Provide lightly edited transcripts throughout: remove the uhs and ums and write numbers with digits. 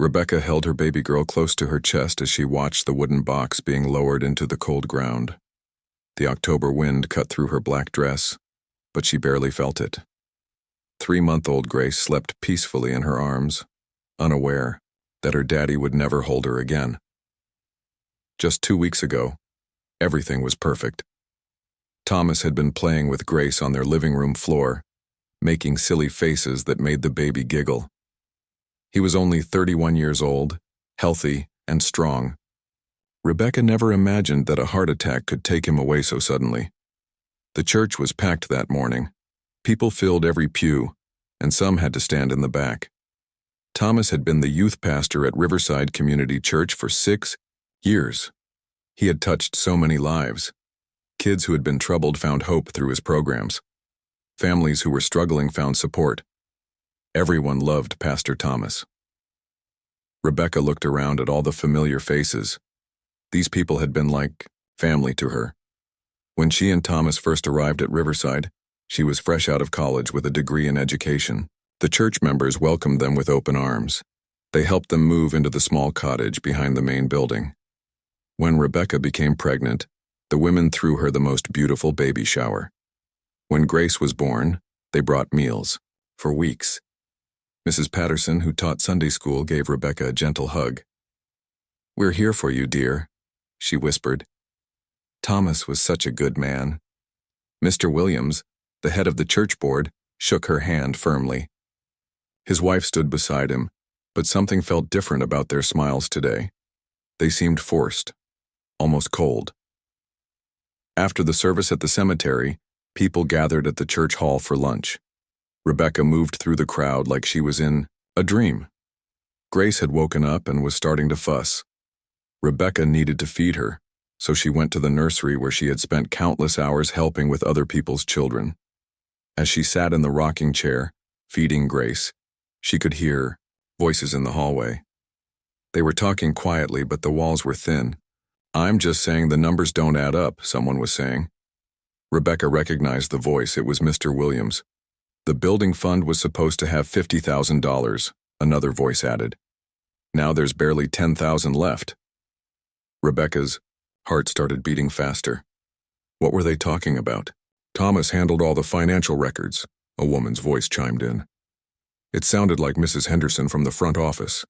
Rebecca held her baby girl close to her chest as she watched the wooden box being lowered into the cold ground. The October wind cut through her black dress, but she barely felt it. 3-month-old Grace slept peacefully in her arms, unaware that her daddy would never hold her again. Just 2 weeks ago, everything was perfect. Thomas had been playing with Grace on their living room floor, making silly faces that made the baby giggle. He was only 31 years old, healthy and strong. Rebecca never imagined that a heart attack could take him away so suddenly. The church was packed that morning. People filled every pew, and some had to stand in the back. Thomas had been the youth pastor at Riverside Community Church for 6 years. He had touched so many lives. Kids who had been troubled found hope through his programs. Families who were struggling found support. Everyone loved Pastor Thomas. Rebecca looked around at all the familiar faces. These people had been like family to her. When she and Thomas first arrived at Riverside, she was fresh out of college with a degree in education. The church members welcomed them with open arms. They helped them move into the small cottage behind the main building. When Rebecca became pregnant, the women threw her the most beautiful baby shower. When Grace was born, they brought meals. For weeks. Mrs. Patterson, who taught Sunday school, gave Rebecca a gentle hug. "We're here for you, dear," she whispered. Thomas was such a good man. Mr. Williams, the head of the church board, shook her hand firmly. His wife stood beside him, but something felt different about their smiles today. They seemed forced, almost cold. After the service at the cemetery, people gathered at the church hall for lunch. Rebecca moved through the crowd like she was in a dream. Grace had woken up and was starting to fuss. Rebecca needed to feed her, so she went to the nursery where she had spent countless hours helping with other people's children. As she sat in the rocking chair, feeding Grace, she could hear voices in the hallway. They were talking quietly, but the walls were thin. "I'm just saying the numbers don't add up," someone was saying. Rebecca recognized the voice. It was Mr. Williams. "The building fund was supposed to have $50,000, another voice added. "Now there's barely 10,000 left." Rebecca's heart started beating faster. What were they talking about? "Thomas handled all the financial records," a woman's voice chimed in. It sounded like Mrs. Henderson from the front office.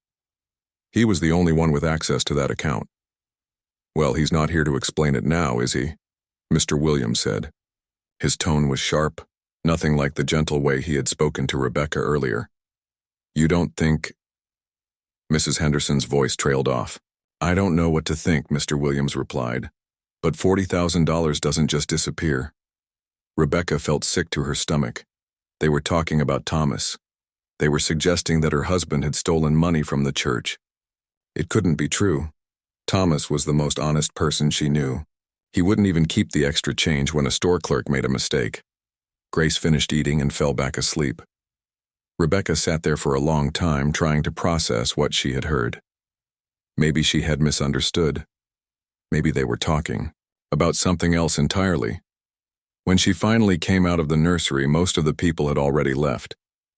"He was the only one with access to that account." "Well, he's not here to explain it now, is he?" Mr. Williams said. His tone was sharp, nothing like the gentle way he had spoken to Rebecca earlier. "You don't think—" Mrs. Henderson's voice trailed off. "I don't know what to think," Mr. Williams replied. "But $40,000 doesn't just disappear." Rebecca felt sick to her stomach. They were talking about Thomas. They were suggesting that her husband had stolen money from the church. It couldn't be true. Thomas was the most honest person she knew. He wouldn't even keep the extra change when a store clerk made a mistake. Grace finished eating and fell back asleep. Rebecca sat there for a long time trying to process what she had heard. Maybe she had misunderstood. Maybe they were talking about something else entirely. When she finally came out of the nursery, most of the people had already left.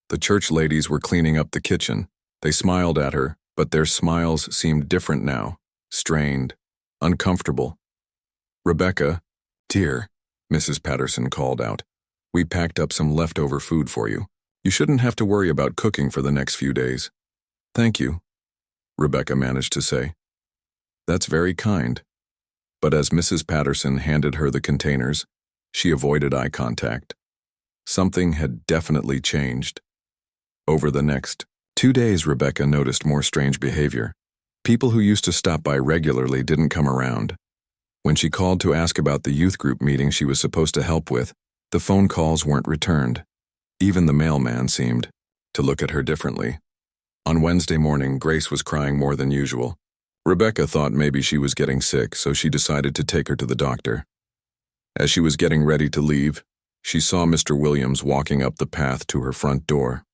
The church ladies were cleaning up the kitchen. They smiled at her, but their smiles seemed different now, strained, uncomfortable. "Rebecca, dear," Mrs. Patterson called out, "we packed up some leftover food for you. You shouldn't have to worry about cooking for the next few days." "Thank you," Rebecca managed to say. "That's very kind." But as Mrs. Patterson handed her the containers, she avoided eye contact. Something had definitely changed. Over the next 2 days, Rebecca noticed more strange behavior. People who used to stop by regularly didn't come around. When she called to ask about the youth group meeting she was supposed to help with, the phone calls weren't returned. Even the mailman seemed to look at her differently. On Wednesday morning, Grace was crying more than usual. Rebecca thought maybe she was getting sick, so she decided to take her to the doctor. As she was getting ready to leave, she saw Mr. Williams walking up the path to her front door.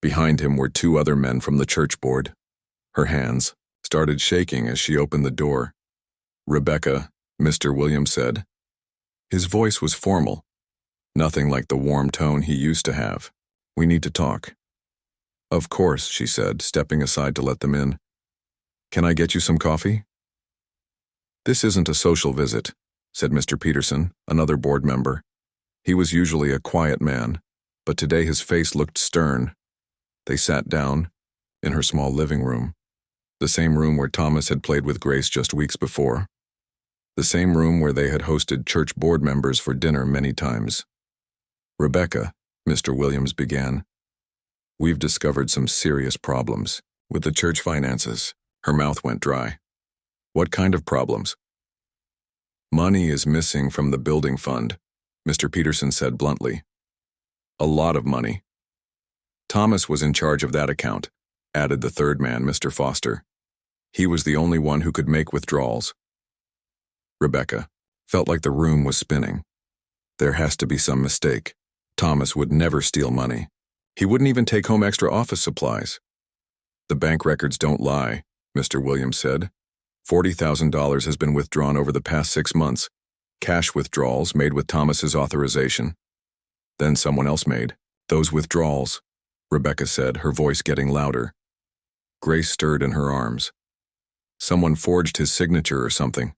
Behind him were 2 other men from the church board. Her hands started shaking as she opened the door. "Rebecca," Mr. Williams said. His voice was formal, nothing like the warm tone he used to have. "We need to talk." Of course, she said, stepping aside to let them in. Can I get you some coffee? This isn't a social visit, said Mr. Peterson, another board member. He was usually a quiet man, but today his face looked stern. They sat down in her small living room, the same room where Thomas had played with Grace just weeks before, the same room where they had hosted church board members for dinner many times. Rebecca, Mr. Williams began, we've discovered some serious problems with the church finances. Her mouth went dry. What kind of problems? Money is missing from the building fund, Mr. Peterson said bluntly. A lot of money. Thomas was in charge of that account, added the third man, Mr. Foster. He was the only one who could make withdrawals. Rebecca felt like the room was spinning. There has to be some mistake. Thomas would never steal money. He wouldn't even take home extra office supplies. The bank records don't lie, Mr. Williams said. $40,000 has been withdrawn over the past 6 months. Cash withdrawals made with Thomas's authorization. Then someone else made those withdrawals, Rebecca said, her voice getting louder. Grace stirred in her arms. Someone forged his signature or something.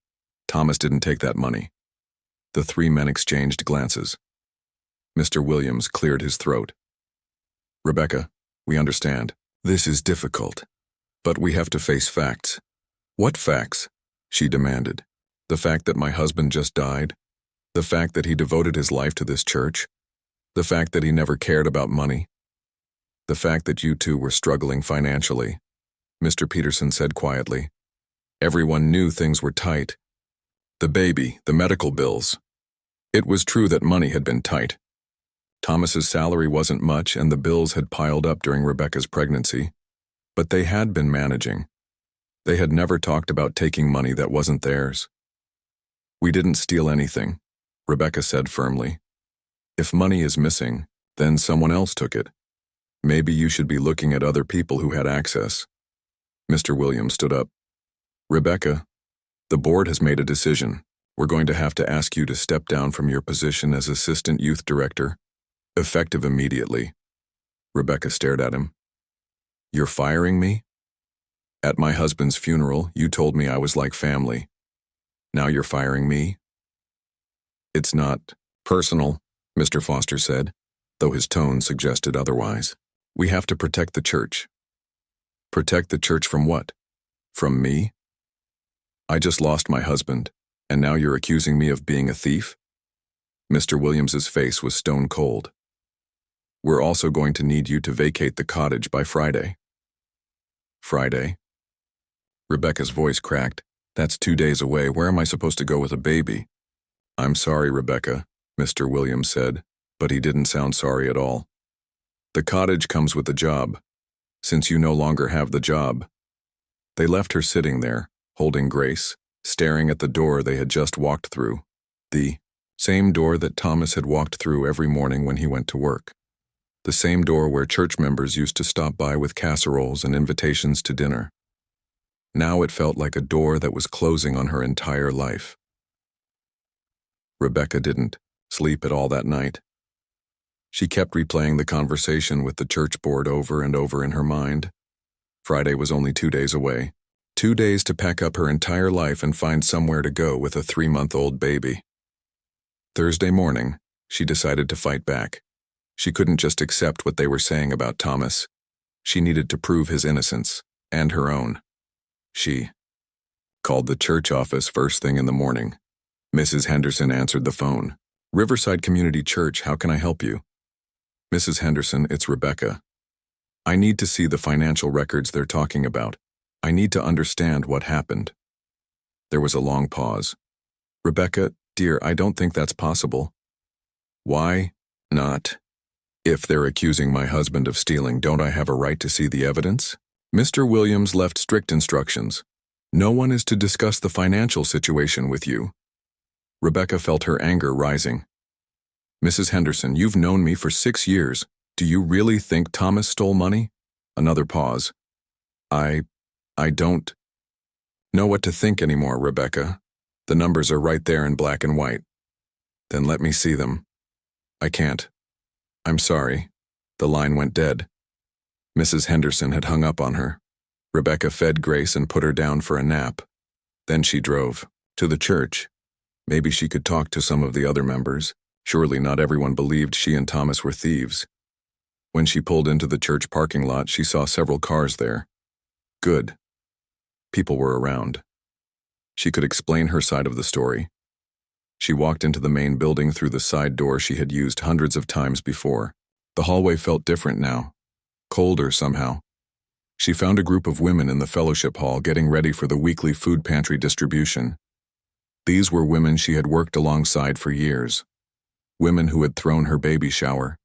Thomas didn't take that money. The three men exchanged glances. Mr. Williams cleared his throat. Rebecca, we understand. This is difficult. But we have to face facts. What facts? She demanded. The fact that my husband just died? The fact that he devoted his life to this church? The fact that he never cared about money? The fact that you two were struggling financially? Mr. Peterson said quietly. Everyone knew things were tight. The baby, the medical bills. It was true that money had been tight. Thomas's salary wasn't much and the bills had piled up during Rebecca's pregnancy. But they had been managing. They had never talked about taking money that wasn't theirs. We didn't steal anything, Rebecca said firmly. If money is missing, then someone else took it. Maybe you should be looking at other people who had access. Mr. Williams stood up. Rebecca, the board has made a decision. We're going to have to ask you to step down from your position as assistant youth director, effective immediately. Rebecca stared at him. You're firing me? At my husband's funeral, you told me I was like family. Now you're firing me? It's not personal, Mr. Foster said, though his tone suggested otherwise. We have to protect the church. Protect the church from what? From me? I just lost my husband, and now you're accusing me of being a thief? Mr. Williams's face was stone cold. We're also going to need you to vacate the cottage by Friday. Friday? Rebecca's voice cracked. That's 2 days away. Where am I supposed to go with a baby? I'm sorry, Rebecca, Mr. Williams said, but he didn't sound sorry at all. The cottage comes with the job, since you no longer have the job. They left her sitting there, holding Grace, staring at the door they had just walked through, the same door that Thomas had walked through every morning when he went to work, the same door where church members used to stop by with casseroles and invitations to dinner. Now it felt like a door that was closing on her entire life. Rebecca didn't sleep at all that night. She kept replaying the conversation with the church board over and over in her mind. Friday was only 2 days away. 2 days to pack up her entire life and find somewhere to go with a 3-month-old baby. Thursday morning, she decided to fight back. She couldn't just accept what they were saying about Thomas. She needed to prove his innocence, and her own. She called the church office first thing in the morning. Mrs. Henderson answered the phone. Riverside Community Church, how can I help you? Mrs. Henderson, it's Rebecca. I need to see the financial records they're talking about. I need to understand what happened. There was a long pause. Rebecca, dear, I don't think that's possible. Why not? If they're accusing my husband of stealing, don't I have a right to see the evidence? Mr. Williams left strict instructions. No one is to discuss the financial situation with you. Rebecca felt her anger rising. Mrs. Henderson, you've known me for 6 years. Do you really think Thomas stole money? Another pause. I don't know what to think anymore, Rebecca. The numbers are right there in black and white. Then let me see them. I can't. I'm sorry. The line went dead. Mrs. Henderson had hung up on her. Rebecca fed Grace and put her down for a nap. Then she drove to the church. Maybe she could talk to some of the other members. Surely not everyone believed she and Thomas were thieves. When she pulled into the church parking lot, she saw several cars there. Good. People were around. She could explain her side of the story. She walked into the main building through the side door she had used hundreds of times before. The hallway felt different now, colder somehow. She found a group of women in the fellowship hall getting ready for the weekly food pantry distribution. These were women she had worked alongside for years. Women who had thrown her baby shower.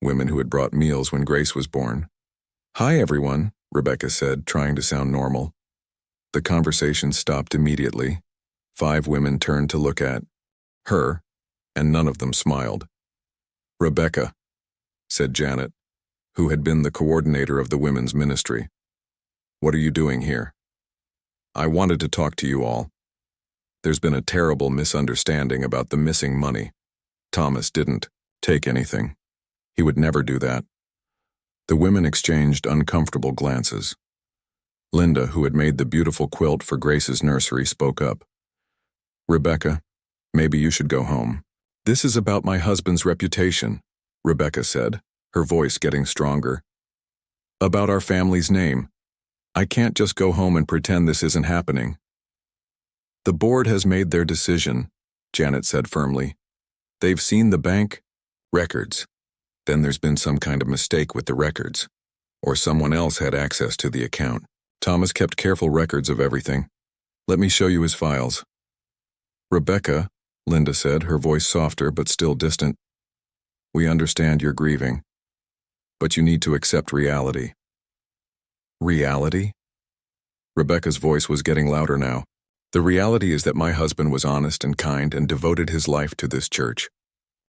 Women who had brought meals when Grace was born. "Hi, everyone," Rebecca said, trying to sound normal. The conversation stopped immediately. 5 women turned to look at her, and none of them smiled. "Rebecca," said Janet, who had been the coordinator of the women's ministry. "What are you doing here?" "I wanted to talk to you all. There's been a terrible misunderstanding about the missing money. Thomas didn't take anything. He would never do that." The women exchanged uncomfortable glances. Linda, who had made the beautiful quilt for Grace's nursery, spoke up. "Rebecca, maybe you should go home. This is about my husband's reputation," Rebecca said, her voice getting stronger. "About our family's name. I can't just go home and pretend this isn't happening." "The board has made their decision," Janet said firmly. "They've seen the bank records. Then there's been some kind of mistake with the records. Or someone else had access to the account. Thomas kept careful records of everything. Let me show you his files." "Rebecca," Linda said, her voice softer but still distant, "we understand you're grieving. But you need to accept reality." "Reality?" Rebecca's voice was getting louder now. "The reality is that my husband was honest and kind and devoted his life to this church.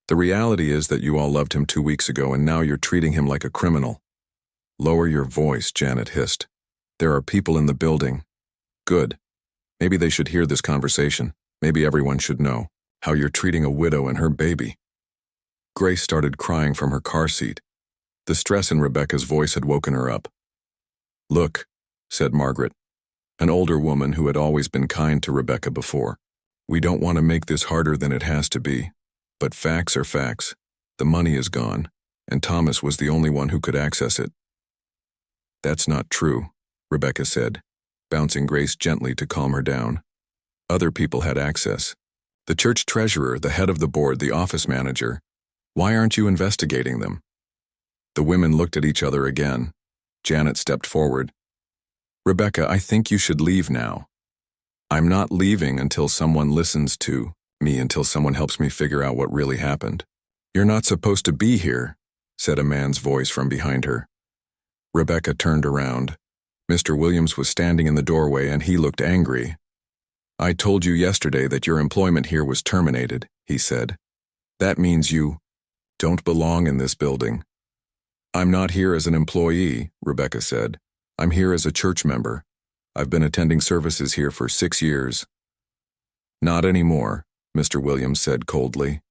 The reality is that you all loved him 2 weeks ago and now you're treating him like a criminal." "Lower your voice," Janet hissed. "There are people in the building." "Good. Maybe they should hear this conversation. Maybe everyone should know how you're treating a widow and her baby." Grace started crying from her car seat. The stress in Rebecca's voice had woken her up. "Look," said Margaret, an older woman who had always been kind to Rebecca before. "We don't want to make this harder than it has to be. But facts are facts. The money is gone, and Thomas was the only one who could access it." "That's not true," Rebecca said, bouncing Grace gently to calm her down. "Other people had access. The church treasurer, the head of the board, the office manager. Why aren't you investigating them?" The women looked at each other again. Janet stepped forward. "Rebecca, I think you should leave now." "I'm not leaving until someone listens to me, until someone helps me figure out what really happened." "You're not supposed to be here," said a man's voice from behind her. Rebecca turned around. Mr. Williams was standing in the doorway and he looked angry. "I told you yesterday that your employment here was terminated," he said. "That means you don't belong in this building." "I'm not here as an employee," Rebecca said. "I'm here as a church member. I've been attending services here for 6 years." "Not anymore," Mr. Williams said coldly.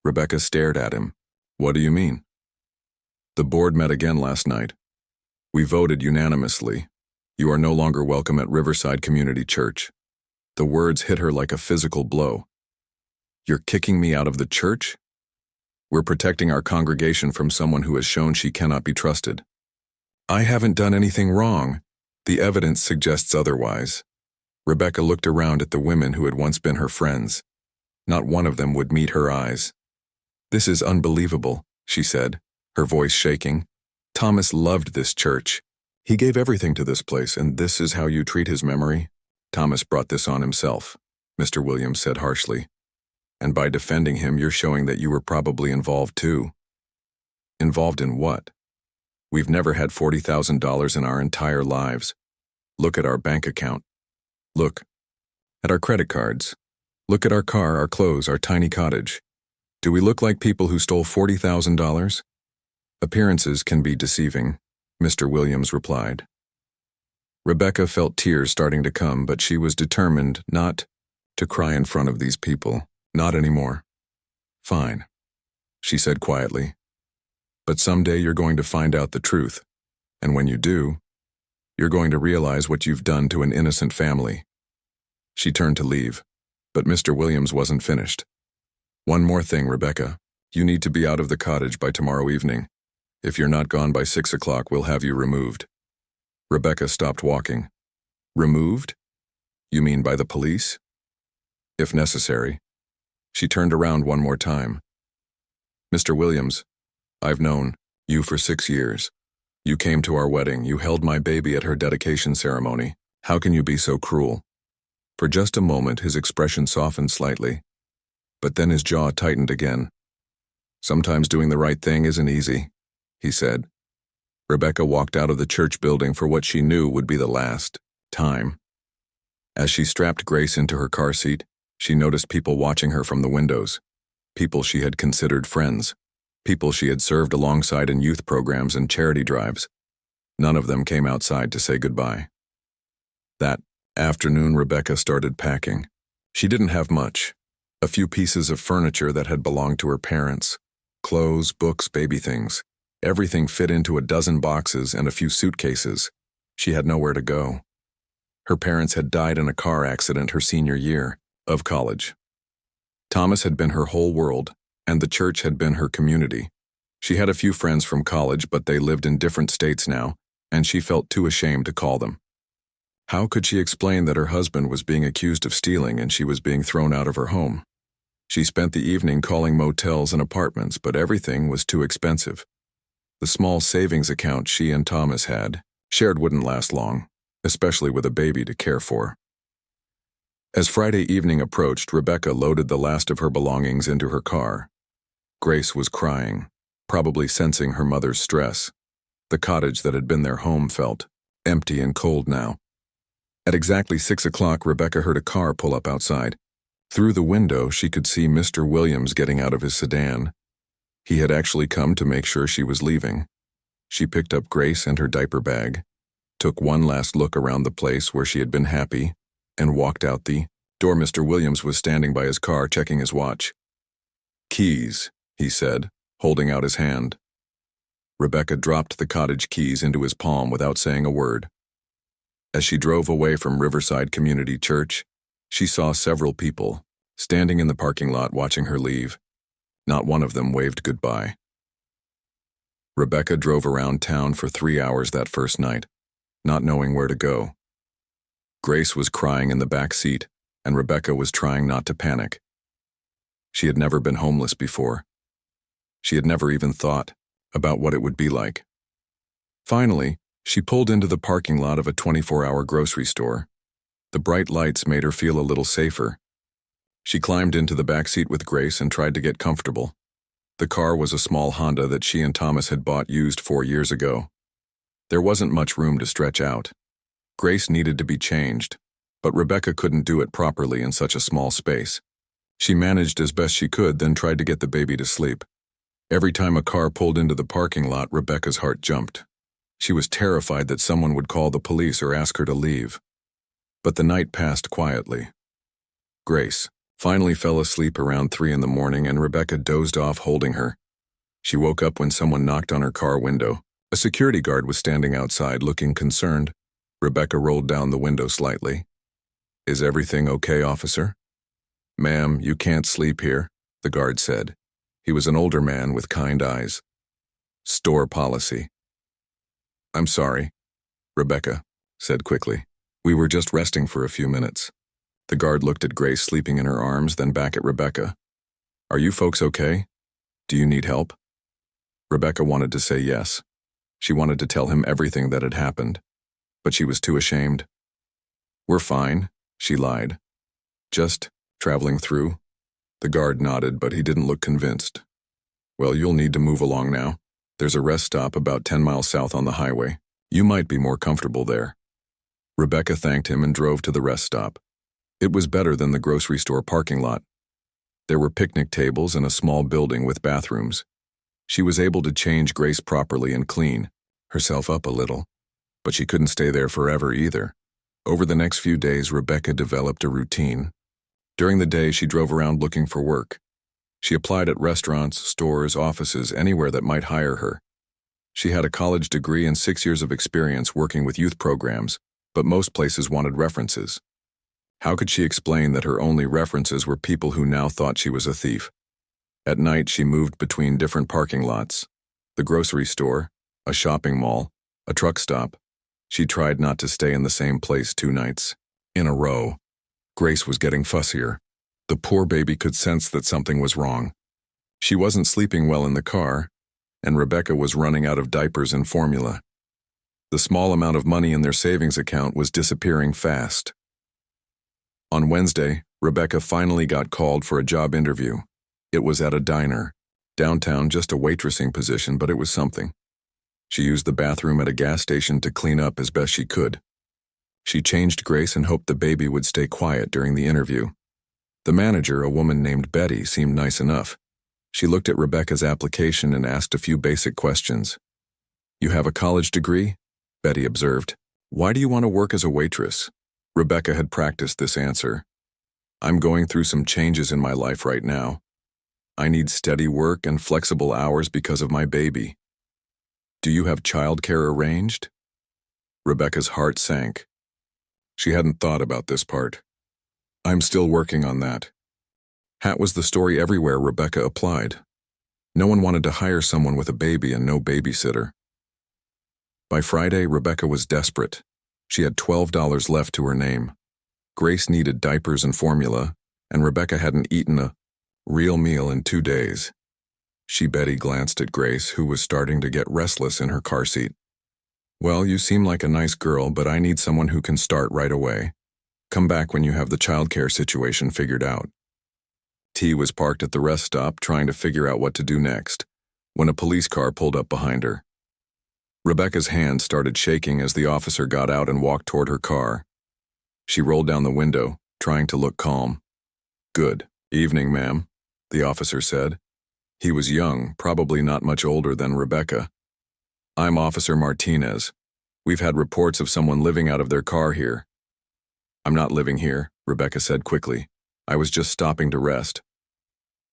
Rebecca stared at him. "What do you mean?" "The board met again last night. We voted unanimously. You are no longer welcome at Riverside Community Church." The words hit her like a physical blow. "You're kicking me out of the church?" "We're protecting our congregation from someone who has shown she cannot be trusted." "I haven't done anything wrong. The evidence suggests otherwise." Rebecca looked around at the women who had once been her friends. Not one of them would meet her eyes. "This is unbelievable," she said, her voice shaking. "Thomas loved this church. He gave everything to this place, and this is how you treat his memory?" "Thomas brought this on himself," Mr. Williams said harshly. "And by defending him, you're showing that you were probably involved too." "Involved in what?" "We've never had $40,000 in our entire lives. Look at our bank account. Look at our credit cards. Look at our car, our clothes, our tiny cottage. Do we look like people who stole $40,000? "Appearances can be deceiving," Mr. Williams replied. Rebecca felt tears starting to come, but she was determined not to cry in front of these people. Not anymore. "Fine," she said quietly. "But someday you're going to find out the truth." And when you do, you're going to realize what you've done to an innocent family. She turned to leave, but Mr. Williams wasn't finished. One more thing, Rebecca. You need to be out of the cottage by tomorrow evening. If you're not gone by 6 o'clock, we'll have you removed. Rebecca stopped walking. Removed? You mean by the police? If necessary. She turned around one more time. Mr. Williams, I've known you for 6 years. You came to our wedding. You held my baby at her dedication ceremony. How can you be so cruel? For just a moment, his expression softened slightly, but then his jaw tightened again. Sometimes doing the right thing isn't easy, he said. Rebecca walked out of the church building for what she knew would be the last time. As she strapped Grace into her car seat, she noticed people watching her from the windows. People she had considered friends. People she had served alongside in youth programs and charity drives. None of them came outside to say goodbye. That afternoon, Rebecca started packing. She didn't have much. A few pieces of furniture that had belonged to her parents. Clothes, books, baby things. Everything fit into a dozen boxes and a few suitcases. She had nowhere to go. Her parents had died in a car accident her senior year of college. Thomas had been her whole world, and the church had been her community. She had a few friends from college, but they lived in different states now, and she felt too ashamed to call them. How could she explain that her husband was being accused of stealing and she was being thrown out of her home? She spent the evening calling motels and apartments, but everything was too expensive. The small savings account she and Thomas had shared wouldn't last long, especially with a baby to care for. As Friday evening approached, Rebecca loaded the last of her belongings into her car. Grace was crying, probably sensing her mother's stress. The cottage that had been their home felt empty and cold now. At exactly 6 o'clock, Rebecca heard a car pull up outside. Through the window, she could see Mr. Williams getting out of his sedan. He had actually come to make sure she was leaving. She picked up Grace and her diaper bag, took one last look around the place where she had been happy, and walked out the door. Mr. Williams was standing by his car checking his watch. "Keys," he said, holding out his hand. Rebecca dropped the cottage keys into his palm without saying a word. As she drove away from Riverside Community Church, she saw several people standing in the parking lot watching her leave. Not one of them waved goodbye. Rebecca drove around town for 3 hours that first night, not knowing where to go. Grace was crying in the back seat, and Rebecca was trying not to panic. She had never been homeless before. She had never even thought about what it would be like. Finally, she pulled into the parking lot of a 24-hour grocery store. The bright lights made her feel a little safer. She climbed into the back seat with Grace and tried to get comfortable. The car was a small Honda that she and Thomas had bought used 4 years ago. There wasn't much room to stretch out. Grace needed to be changed, but Rebecca couldn't do it properly in such a small space. She managed as best she could, then tried to get the baby to sleep. Every time a car pulled into the parking lot, Rebecca's heart jumped. She was terrified that someone would call the police or ask her to leave. But the night passed quietly. Grace finally fell asleep around 3 in the morning, and Rebecca dozed off holding her. She woke up when someone knocked on her car window. A security guard was standing outside looking concerned. Rebecca rolled down the window slightly. "Is everything okay, officer?" "Ma'am, you can't sleep here," the guard said. He was an older man with kind eyes. "Store policy." "I'm sorry," Rebecca said quickly. "We were just resting for a few minutes." The guard looked at Grace sleeping in her arms, then back at Rebecca. "Are you folks okay? Do you need help?" Rebecca wanted to say yes. She wanted to tell him everything that had happened, but she was too ashamed. "We're fine," she lied. "Just traveling through." The guard nodded, but he didn't look convinced. "Well, you'll need to move along now. There's a rest stop about 10 miles south on the highway. You might be more comfortable there." Rebecca thanked him and drove to the rest stop. It was better than the grocery store parking lot. There were picnic tables and a small building with bathrooms. She was able to change Grace properly and clean herself up a little, but she couldn't stay there forever either. Over the next few days, Rebecca developed a routine. During the day, she drove around looking for work. She applied at restaurants, stores, offices, anywhere that might hire her. She had a college degree and 6 years of experience working with youth programs, but most places wanted references. How could she explain that her only references were people who now thought she was a thief? At night, she moved between different parking lots, the grocery store, a shopping mall, a truck stop. She tried not to stay in the same place 2 nights in a row. Grace was getting fussier. The poor baby could sense that something was wrong. She wasn't sleeping well in the car, and Rebecca was running out of diapers and formula. The small amount of money in their savings account was disappearing fast. On Wednesday, Rebecca finally got called for a job interview. It was at a diner, downtown, just a waitressing position, but it was something. She used the bathroom at a gas station to clean up as best she could. She changed Grace and hoped the baby would stay quiet during the interview. The manager, a woman named Betty, seemed nice enough. She looked at Rebecca's application and asked a few basic questions. "You have a college degree?" Betty observed. "Why do you want to work as a waitress?" Rebecca had practiced this answer. "I'm going through some changes in my life right now. I need steady work and flexible hours because of my baby." "Do you have childcare arranged?" Rebecca's heart sank. She hadn't thought about this part. "I'm still working on that." That was the story everywhere Rebecca applied. No one wanted to hire someone with a baby and no babysitter. By Friday, Rebecca was desperate. She had $12 left to her name. Grace needed diapers and formula, and Rebecca hadn't eaten a real meal in 2 days. Betty glanced at Grace, who was starting to get restless in her car seat. "Well, you seem like a nice girl, but I need someone who can start right away. Come back when you have the childcare situation figured out." T was parked at the rest stop trying to figure out what to do next, when a police car pulled up behind her. Rebecca's hand started shaking as the officer got out and walked toward her car. She rolled down the window, trying to look calm. "Good evening, ma'am," the officer said. He was young, probably not much older than Rebecca. "I'm Officer Martinez. We've had reports of someone living out of their car here." "I'm not living here," Rebecca said quickly. "I was just stopping to rest."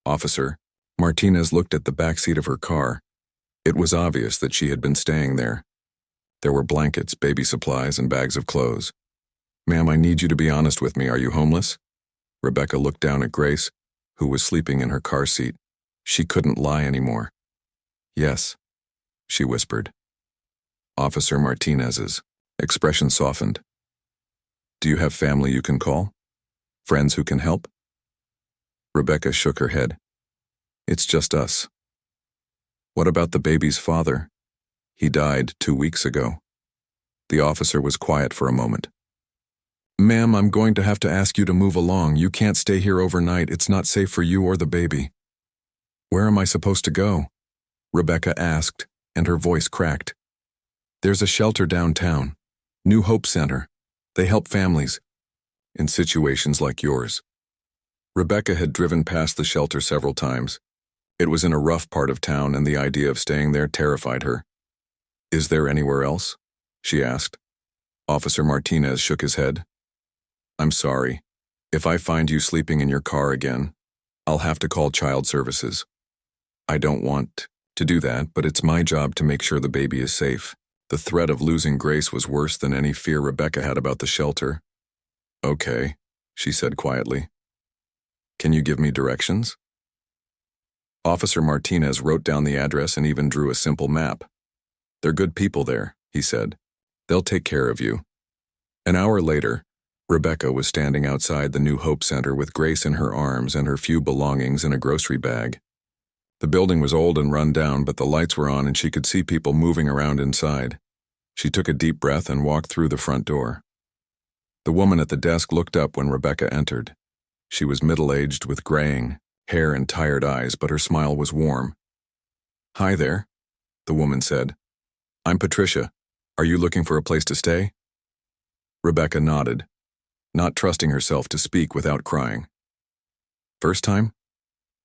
"Officer," Martinez looked at the back seat of her car. It was obvious that she had been staying there. There were blankets, baby supplies, and bags of clothes. "Ma'am, I need you to be honest with me. Are you homeless?" Rebecca looked down at Grace, who was sleeping in her car seat. She couldn't lie anymore. "Yes," she whispered. Officer Martinez's expression softened. "Do you have family you can call? Friends who can help?" Rebecca shook her head. "It's just us." "What about the baby's father? He died 2 weeks ago." The officer was quiet for a moment. "Ma'am, I'm going to have to ask you to move along. You can't stay here overnight. It's not safe for you or the baby." "Where am I supposed to go?" Rebecca asked, and her voice cracked. "There's a shelter downtown, New Hope Center. They help families in situations like yours." Rebecca had driven past the shelter several times. It was in a rough part of town, and the idea of staying there terrified her. "Is there anywhere else?" she asked. Officer Martinez shook his head. "I'm sorry. If I find you sleeping in your car again, I'll have to call child services. I don't want to do that, but it's my job to make sure the baby is safe." The threat of losing Grace was worse than any fear Rebecca had about the shelter. "Okay," she said quietly. "Can you give me directions?" Officer Martinez wrote down the address and even drew a simple map. "They're good people there," he said. "They'll take care of you." An hour later, Rebecca was standing outside the New Hope Center with Grace in her arms and her few belongings in a grocery bag. The building was old and run down, but the lights were on and she could see people moving around inside. She took a deep breath and walked through the front door. The woman at the desk looked up when Rebecca entered. She was middle-aged with graying hair and tired eyes, but her smile was warm. "Hi there," the woman said. "I'm Patricia. Are you looking for a place to stay?" Rebecca nodded, not trusting herself to speak without crying. "First time?"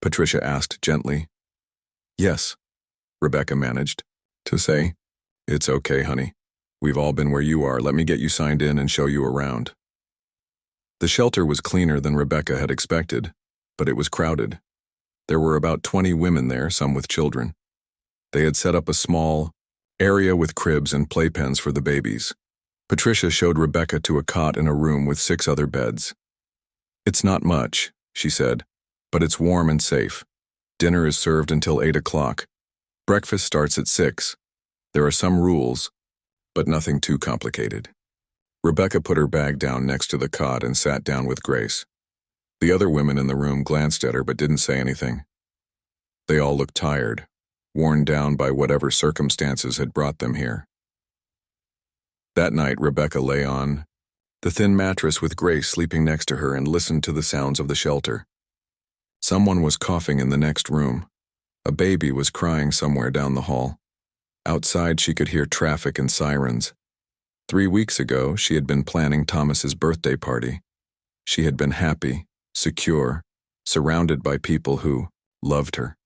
Patricia asked gently. "Yes," Rebecca managed to say. "It's okay, honey. We've all been where you are. Let me get you signed in and show you around." The shelter was cleaner than Rebecca had expected, but it was crowded. There were about 20 women there, some with children. They had set up a small area with cribs and playpens for the babies. Patricia showed Rebecca to a cot in a room with 6 other beds. "It's not much," she said, "but it's warm and safe. Dinner is served until 8 o'clock. Breakfast starts at 6. There are some rules, but nothing too complicated." Rebecca put her bag down next to the cot and sat down with Grace. The other women in the room glanced at her but didn't say anything. They all looked tired, worn down by whatever circumstances had brought them here. That night, Rebecca lay on the thin mattress with Grace sleeping next to her and listened to the sounds of the shelter. Someone was coughing in the next room. A baby was crying somewhere down the hall. Outside, she could hear traffic and sirens. 3 weeks ago, she had been planning Thomas's birthday party. She had been happy, secure, surrounded by people who loved her.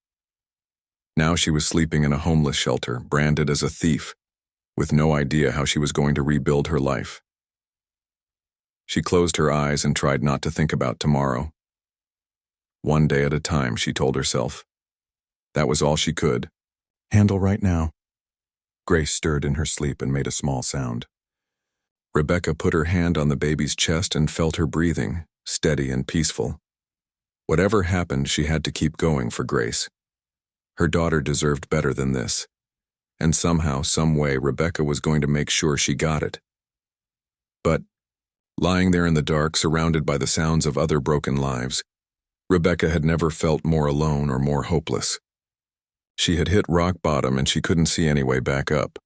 Now she was sleeping in a homeless shelter, branded as a thief, with no idea how she was going to rebuild her life. She closed her eyes and tried not to think about tomorrow. One day at a time, she told herself. That was all she could handle right now. Grace stirred in her sleep and made a small sound. Rebecca put her hand on the baby's chest and felt her breathing, steady and peaceful. Whatever happened, she had to keep going for Grace. Her daughter deserved better than this. And somehow, some way, Rebecca was going to make sure she got it. But, lying there in the dark, surrounded by the sounds of other broken lives, Rebecca had never felt more alone or more hopeless. She had hit rock bottom and she couldn't see any way back up.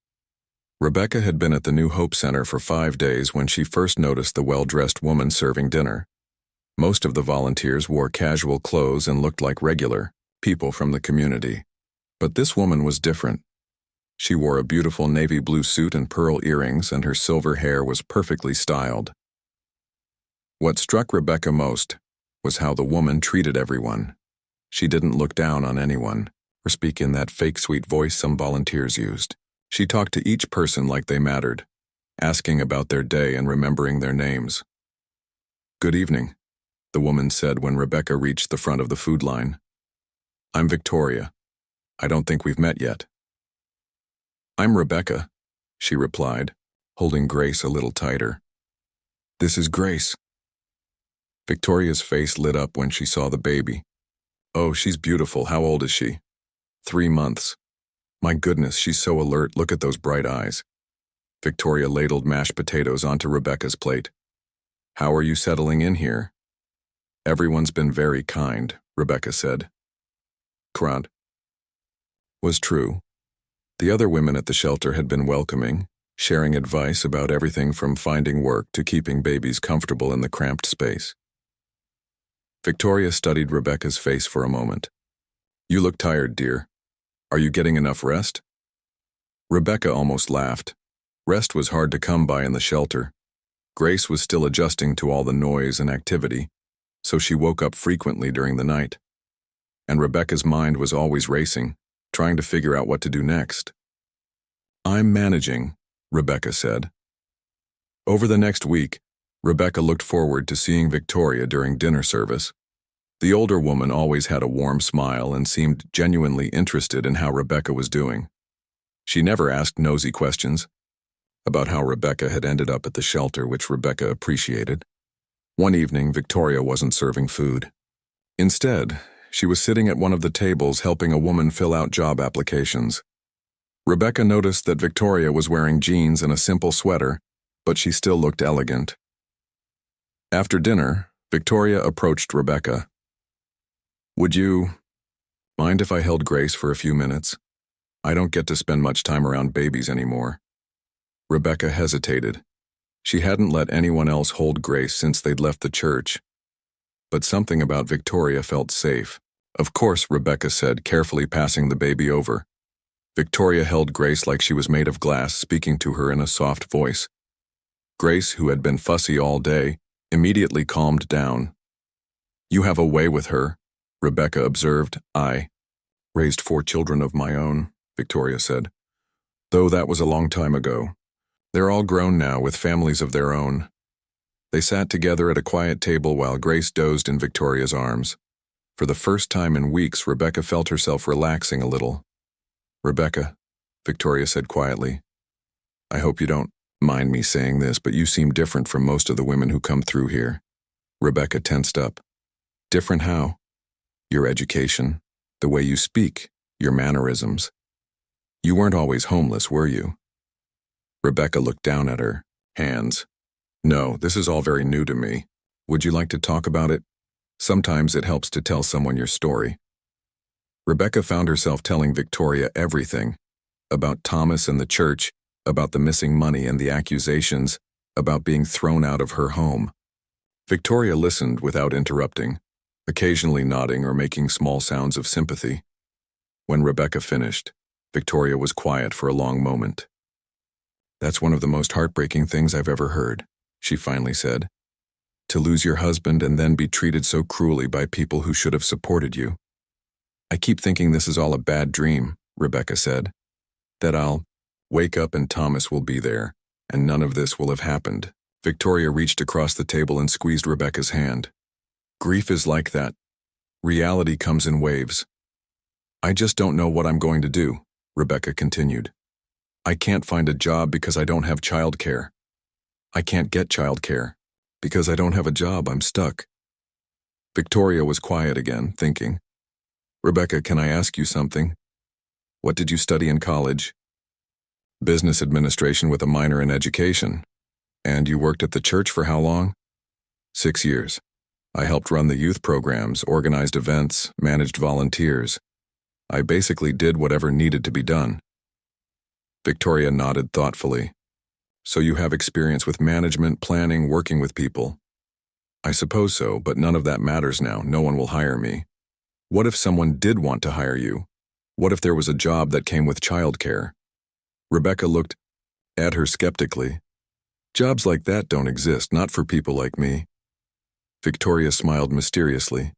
Rebecca had been at the New Hope Center for 5 days when she first noticed the well-dressed woman serving dinner. Most of the volunteers wore casual clothes and looked like regular people from the community. But this woman was different. She wore a beautiful navy blue suit and pearl earrings, and her silver hair was perfectly styled. What struck Rebecca most was how the woman treated everyone. She didn't look down on anyone, or speak in that fake sweet voice some volunteers used. She talked to each person like they mattered, asking about their day and remembering their names. "Good evening," the woman said when Rebecca reached the front of the food line. "I'm Victoria. I don't think we've met yet." "I'm Rebecca," she replied, holding Grace a little tighter. "This is Grace." Victoria's face lit up when she saw the baby. "Oh, she's beautiful. How old is she?" 3 months. "My goodness, she's so alert. Look at those bright eyes." Victoria ladled mashed potatoes onto Rebecca's plate. "How are you settling in here?" "Everyone's been very kind," Rebecca said. Crud. Was true. The other women at the shelter had been welcoming, sharing advice about everything from finding work to keeping babies comfortable in the cramped space. Victoria studied Rebecca's face for a moment. "You look tired, dear. Are you getting enough rest?" Rebecca almost laughed. Rest was hard to come by in the shelter. Grace was still adjusting to all the noise and activity, so she woke up frequently during the night. And Rebecca's mind was always racing, trying to figure out what to do next. "I'm managing," Rebecca said. Over the next week, Rebecca looked forward to seeing Victoria during dinner service. The older woman always had a warm smile and seemed genuinely interested in how Rebecca was doing. She never asked nosy questions about how Rebecca had ended up at the shelter, which Rebecca appreciated. One evening, Victoria wasn't serving food. Instead, she was sitting at one of the tables helping a woman fill out job applications. Rebecca noticed that Victoria was wearing jeans and a simple sweater, but she still looked elegant. After dinner, Victoria approached Rebecca. "Would you mind if I held Grace for a few minutes? I don't get to spend much time around babies anymore." Rebecca hesitated. She hadn't let anyone else hold Grace since they'd left the church. But something about Victoria felt safe. "Of course," Rebecca said, carefully passing the baby over. Victoria held Grace like she was made of glass, speaking to her in a soft voice. Grace, who had been fussy all day, immediately calmed down. "You have a way with her," Rebecca observed. "I raised 4 children of my own," Victoria said. "Though that was a long time ago. They're all grown now with families of their own." They sat together at a quiet table while Grace dozed in Victoria's arms. For the first time in weeks, Rebecca felt herself relaxing a little. "Rebecca," Victoria said quietly. I hope you don't mind me saying this, but you seem different from most of the women who come through here. Rebecca tensed up. Different how? Your education, the way you speak, your mannerisms. You weren't always homeless, were you? Rebecca looked down at her hands. No, this is all very new to me. Would you like to talk about it? Sometimes it helps to tell someone your story. Rebecca found herself telling Victoria everything. About Thomas and the church, about the missing money and the accusations, about being thrown out of her home. Victoria listened without interrupting, occasionally nodding or making small sounds of sympathy. When Rebecca finished, Victoria was quiet for a long moment. That's one of the most heartbreaking things I've ever heard, she finally said. To lose your husband and then be treated so cruelly by people who should have supported you. I keep thinking this is all a bad dream, Rebecca said. That I'll wake up and Thomas will be there, and none of this will have happened. Victoria reached across the table and squeezed Rebecca's hand. Grief is like that. Reality comes in waves. I just don't know what I'm going to do, Rebecca continued. I can't find a job because I don't have childcare. I can't get childcare. Because I don't have a job, I'm stuck. Victoria was quiet again, thinking. Rebecca, can I ask you something? What did you study in college? Business administration with a minor in education. And you worked at the church for how long? 6 years. I helped run the youth programs, organized events, managed volunteers. I basically did whatever needed to be done. Victoria nodded thoughtfully. So you have experience with management, planning, working with people. I suppose so, but none of that matters now. No one will hire me. What if someone did want to hire you? What if there was a job that came with childcare? Rebecca looked at her skeptically. Jobs like that don't exist, not for people like me. Victoria smiled mysteriously.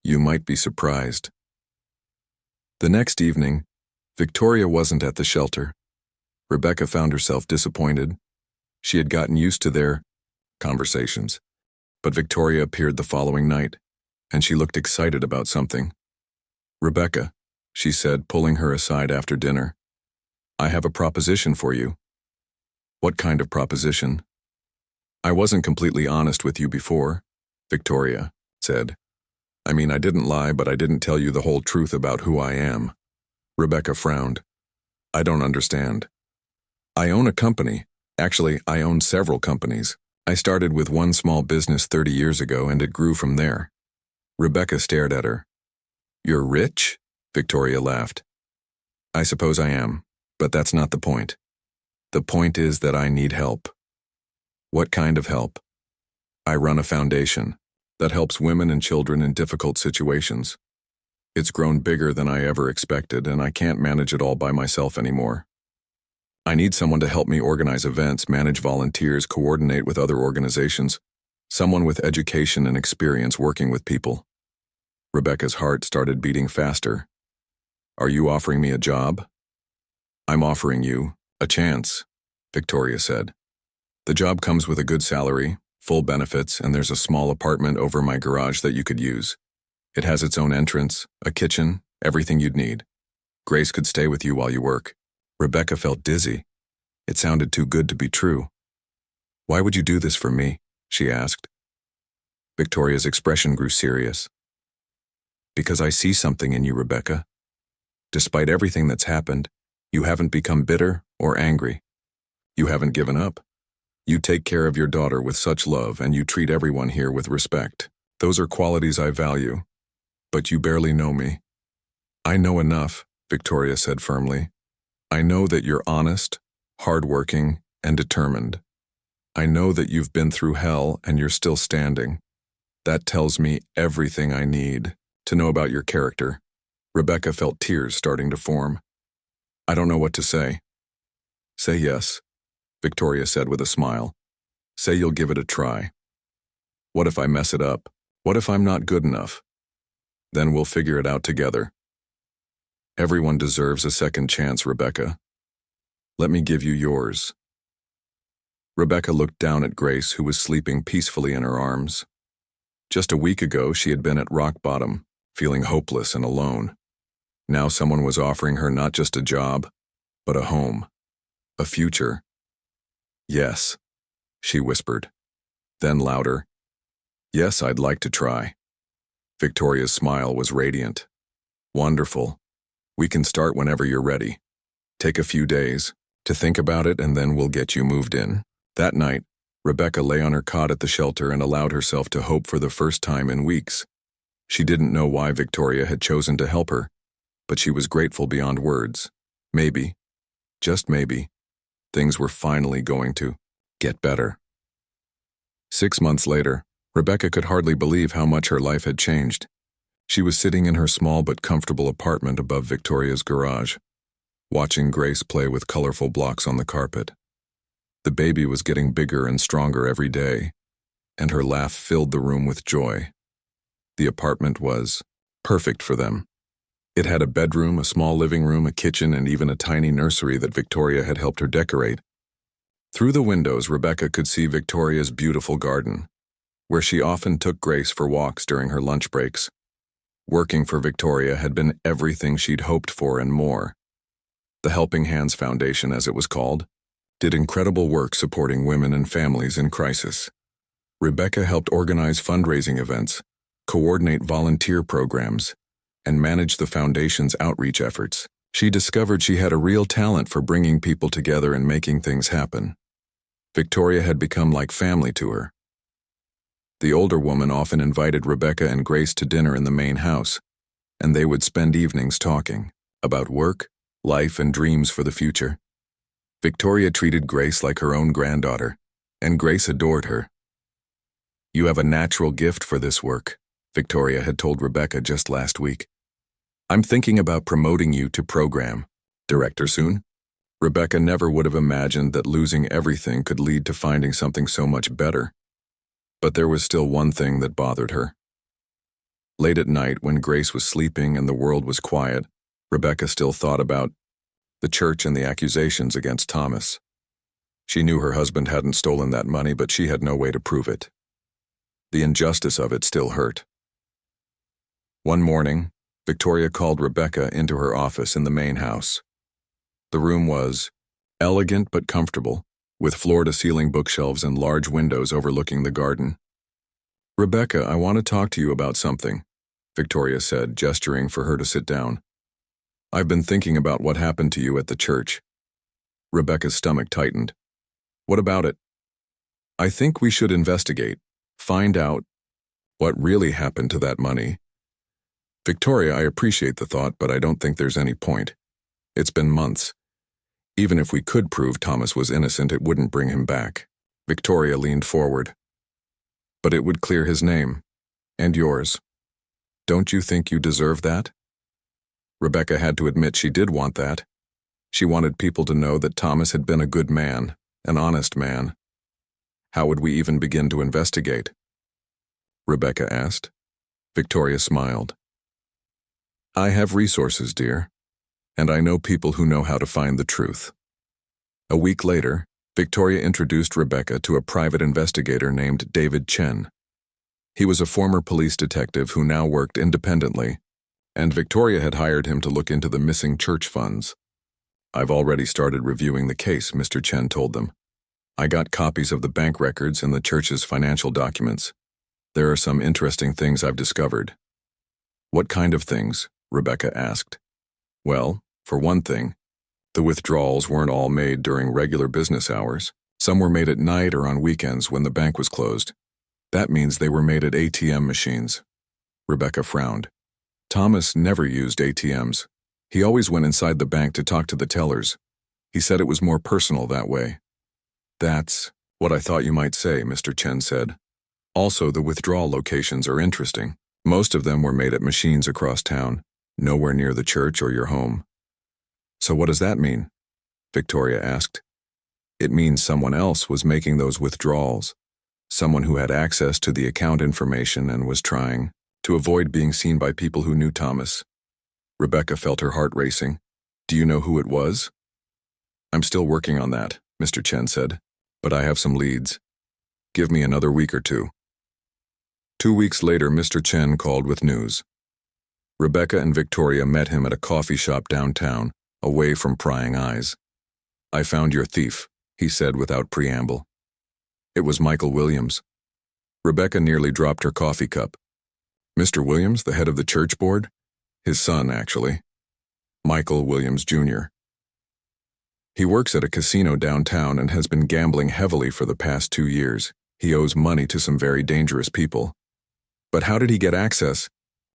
You might be surprised. The next evening, Victoria wasn't at the shelter. Rebecca found herself disappointed. She had gotten used to their conversations. But Victoria appeared the following night, and she looked excited about something. Rebecca, she said, pulling her aside after dinner, I have a proposition for you. What kind of proposition? I wasn't completely honest with you before, Victoria said. I mean, I didn't lie, but I didn't tell you the whole truth about who I am. Rebecca frowned. I don't understand. I own a company. Actually, I own several companies. I started with one small business 30 years ago, and it grew from there. Rebecca stared at her. You're rich? Victoria laughed. I suppose I am, but that's not the point. The point is that I need help. What kind of help? I run a foundation that helps women and children in difficult situations. It's grown bigger than I ever expected, and I can't manage it all by myself anymore. I need someone to help me organize events, manage volunteers, coordinate with other organizations, someone with education and experience working with people. Rebecca's heart started beating faster. Are you offering me a job? I'm offering you a chance, Victoria said. The job comes with a good salary, full benefits, and there's a small apartment over my garage that you could use. It has its own entrance, a kitchen, everything you'd need. Grace could stay with you while you work. Rebecca felt dizzy. It sounded too good to be true. Why would you do this for me? She asked. Victoria's expression grew serious. Because I see something in you, Rebecca. Despite everything that's happened, you haven't become bitter or angry. You haven't given up. You take care of your daughter with such love, and you treat everyone here with respect. Those are qualities I value. But you barely know me. I know enough, Victoria said firmly. I know that you're honest, hardworking, and determined. I know that you've been through hell and you're still standing. That tells me everything I need to know about your character. Rebecca felt tears starting to form. I don't know what to say. Say yes, Victoria said with a smile. Say you'll give it a try. What if I mess it up? What if I'm not good enough? Then we'll figure it out together. Everyone deserves a second chance, Rebecca. Let me give you yours. Rebecca looked down at Grace, who was sleeping peacefully in her arms. Just a week ago, she had been at rock bottom, feeling hopeless and alone. Now someone was offering her not just a job, but a home, a future. Yes, she whispered. Then louder, yes, I'd like to try. Victoria's smile was radiant. Wonderful. We can start whenever you're ready. Take a few days to think about it, and then we'll get you moved in. That night, Rebecca lay on her cot at the shelter and allowed herself to hope for the first time in weeks. She didn't know why Victoria had chosen to help her, but she was grateful beyond words. Maybe, just maybe, things were finally going to get better. 6 months later, Rebecca could hardly believe how much her life had changed. She was sitting in her small but comfortable apartment above Victoria's garage, watching Grace play with colorful blocks on the carpet. The baby was getting bigger and stronger every day, and her laugh filled the room with joy. The apartment was perfect for them. It had a bedroom, a small living room, a kitchen, and even a tiny nursery that Victoria had helped her decorate. Through the windows, Rebecca could see Victoria's beautiful garden, where she often took Grace for walks during her lunch breaks. Working for Victoria had been everything she'd hoped for and more. The Helping Hands Foundation, as it was called, did incredible work supporting women and families in crisis. Rebecca helped organize fundraising events, coordinate volunteer programs, and manage the foundation's outreach efforts. She discovered she had a real talent for bringing people together and making things happen. Victoria had become like family to her. The older woman often invited Rebecca and Grace to dinner in the main house, and they would spend evenings talking about work, life, and dreams for the future. Victoria treated Grace like her own granddaughter, and Grace adored her. "You have a natural gift for this work," Victoria had told Rebecca just last week. "I'm thinking about promoting you to program director soon." Rebecca never would have imagined that losing everything could lead to finding something so much better. But there was still one thing that bothered her. Late at night, when Grace was sleeping and the world was quiet, Rebecca still thought about the church and the accusations against Thomas. She knew her husband hadn't stolen that money, but she had no way to prove it. The injustice of it still hurt. One morning, Victoria called Rebecca into her office in the main house. The room was elegant but comfortable, with floor-to-ceiling bookshelves and large windows overlooking the garden. "Rebecca, I want to talk to you about something," Victoria said, gesturing for her to sit down. "I've been thinking about what happened to you at the church." Rebecca's stomach tightened. "What about it?" "I think we should investigate, find out what really happened to that money." "Victoria, I appreciate the thought, but I don't think there's any point. It's been months. Even if we could prove Thomas was innocent, it wouldn't bring him back." Victoria leaned forward. "But it would clear his name. And yours. Don't you think you deserve that?" Rebecca had to admit she did want that. She wanted people to know that Thomas had been a good man, an honest man. "How would we even begin to investigate?" Rebecca asked. Victoria smiled. "I have resources, dear, and I know people who know how to find the truth." A week later, Victoria introduced Rebecca to a private investigator named David Chen. He was a former police detective who now worked independently, and Victoria had hired him to look into the missing church funds. "I've already started reviewing the case," Mr. Chen told them. "I got copies of the bank records and the church's financial documents. There are some interesting things I've discovered." "What kind of things?" Rebecca asked. "Well, for one thing, the withdrawals weren't all made during regular business hours. Some were made at night or on weekends when the bank was closed. That means they were made at ATM machines." Rebecca frowned. "Thomas never used ATMs. He always went inside the bank to talk to the tellers. He said it was more personal that way." "That's what I thought you might say," Mr. Chen said. "Also, the withdrawal locations are interesting. Most of them were made at machines across town, nowhere near the church or your home." "So what does that mean?" Victoria asked. "It means someone else was making those withdrawals, someone who had access to the account information and was trying to avoid being seen by people who knew Thomas." Rebecca felt her heart racing. "Do you know who it was?" "I'm still working on that," Mr. Chen said, "but I have some leads. Give me another week or two." 2 weeks later, Mr. Chen called with news. Rebecca and Victoria met him at a coffee shop downtown, away from prying eyes. "I found your thief," he said without preamble. It was Michael Williams. Rebecca nearly dropped her coffee cup. "Mr. Williams, the head of the church board?" "His son, actually. Michael Williams, Jr. He works at a casino downtown and has been gambling heavily for the past 2 years. He owes money to some very dangerous people." "But how did he get access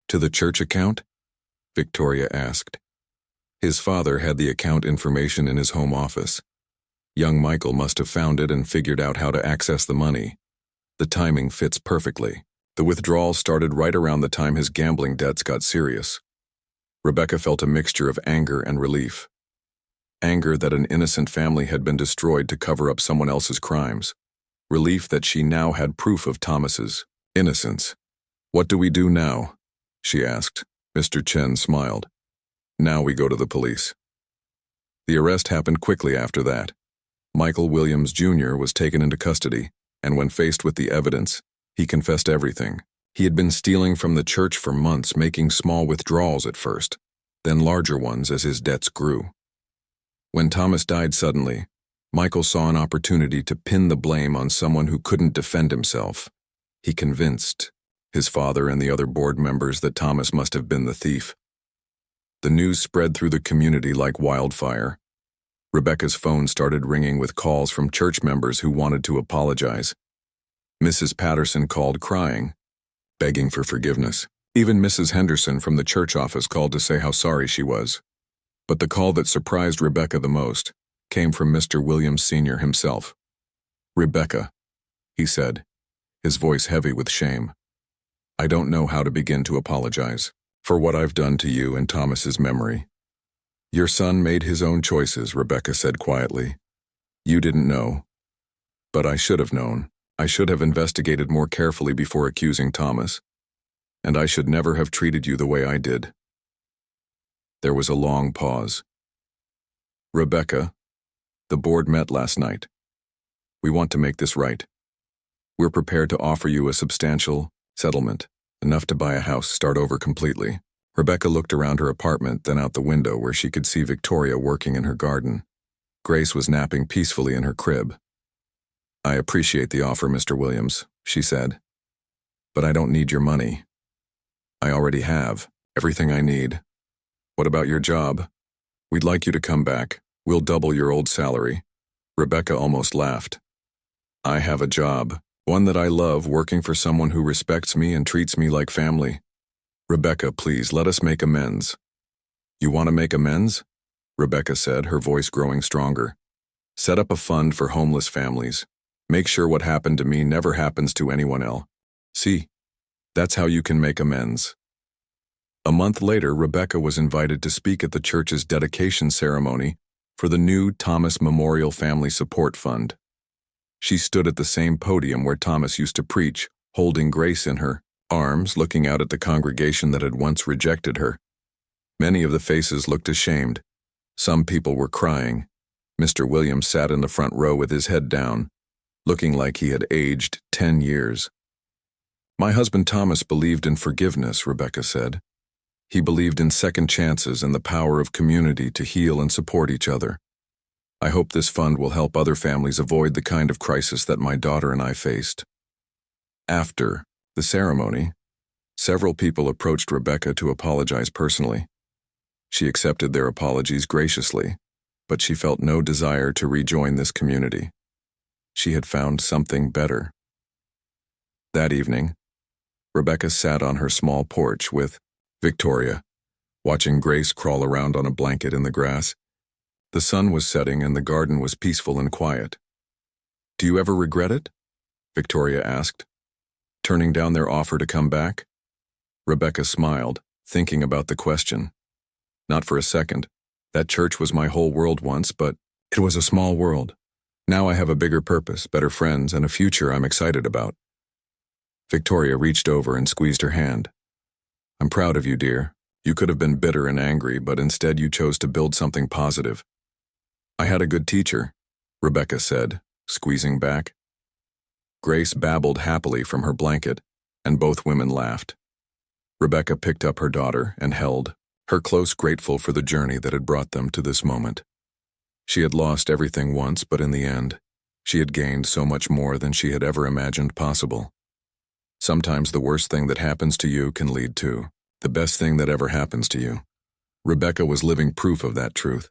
to the church account?" Victoria asked. "His father had the account information in his home office. Young Michael must have found it and figured out how to access the money. The timing fits perfectly. The withdrawal started right around the time his gambling debts got serious." Rebecca felt a mixture of anger and relief. Anger that an innocent family had been destroyed to cover up someone else's crimes. Relief that she now had proof of Thomas's innocence. "What do we do now?" she asked. Mr. Chen smiled. "Now we go to the police." The arrest happened quickly after that. Michael Williams, Jr. was taken into custody, and when faced with the evidence, he confessed everything. He had been stealing from the church for months, making small withdrawals at first, then larger ones as his debts grew. When Thomas died suddenly, Michael saw an opportunity to pin the blame on someone who couldn't defend himself. He convinced his father and the other board members that Thomas must have been the thief. The news spread through the community like wildfire. Rebecca's phone started ringing with calls from church members who wanted to apologize. Mrs. Patterson called crying, begging for forgiveness. Even Mrs. Henderson from the church office called to say how sorry she was. But the call that surprised Rebecca the most came from Mr. Williams Sr. himself. "Rebecca," he said, his voice heavy with shame. "I don't know how to begin to apologize for what I've done to you and Thomas's memory." "Your son made his own choices," Rebecca said quietly. "You didn't know. But I should have known. I should have investigated more carefully before accusing Thomas. And I should never have treated you the way I did." There was a long pause. "Rebecca, the board met last night. We want to make this right. We're prepared to offer you a substantial settlement, enough to buy a house, start over completely." Rebecca looked around her apartment, then out the window where she could see Victoria working in her garden. Grace was napping peacefully in her crib. "I appreciate the offer, Mr. Williams," she said. "But I don't need your money. I already have everything I need. What about your job? We'd like you to come back. We'll double your old salary." Rebecca almost laughed. "I have a job, one that I love, working for someone who respects me and treats me like family. Rebecca, please, let us make amends." "You want to make amends?" Rebecca said, her voice growing stronger. "Set up a fund for homeless families. Make sure what happened to me never happens to anyone else. See, that's how you can make amends." A month later, Rebecca was invited to speak at the church's dedication ceremony for the new Thomas Memorial Family Support Fund. She stood at the same podium where Thomas used to preach, holding Grace in her arms, looking out at the congregation that had once rejected her. Many of the faces looked ashamed. Some people were crying. Mr. Williams sat in the front row with his head down, looking like he had aged 10 years. "My husband Thomas believed in forgiveness," Rebecca said. "He believed in second chances and the power of community to heal and support each other. I hope this fund will help other families avoid the kind of crisis that my daughter and I faced." After the ceremony, several people approached Rebecca to apologize personally. She accepted their apologies graciously, but she felt no desire to rejoin this community. She had found something better. That evening, Rebecca sat on her small porch with Victoria, watching Grace crawl around on a blanket in the grass. The sun was setting and the garden was peaceful and quiet. "Do you ever regret it?" Victoria asked. "Turning down their offer to come back?" Rebecca smiled, thinking about the question. "Not for a second. That church was my whole world once, but it was a small world. Now I have a bigger purpose, better friends, and a future I'm excited about." Victoria reached over and squeezed her hand. "I'm proud of you, dear. You could have been bitter and angry, but instead you chose to build something positive." "I had a good teacher," Rebecca said, squeezing back. Grace babbled happily from her blanket, and both women laughed. Rebecca picked up her daughter and held her close grateful for the journey that had brought them to this moment. She had lost everything once, but in the end, she had gained so much more than she had ever imagined possible. Sometimes the worst thing that happens to you can lead to the best thing that ever happens to you. Rebecca was living proof of that truth.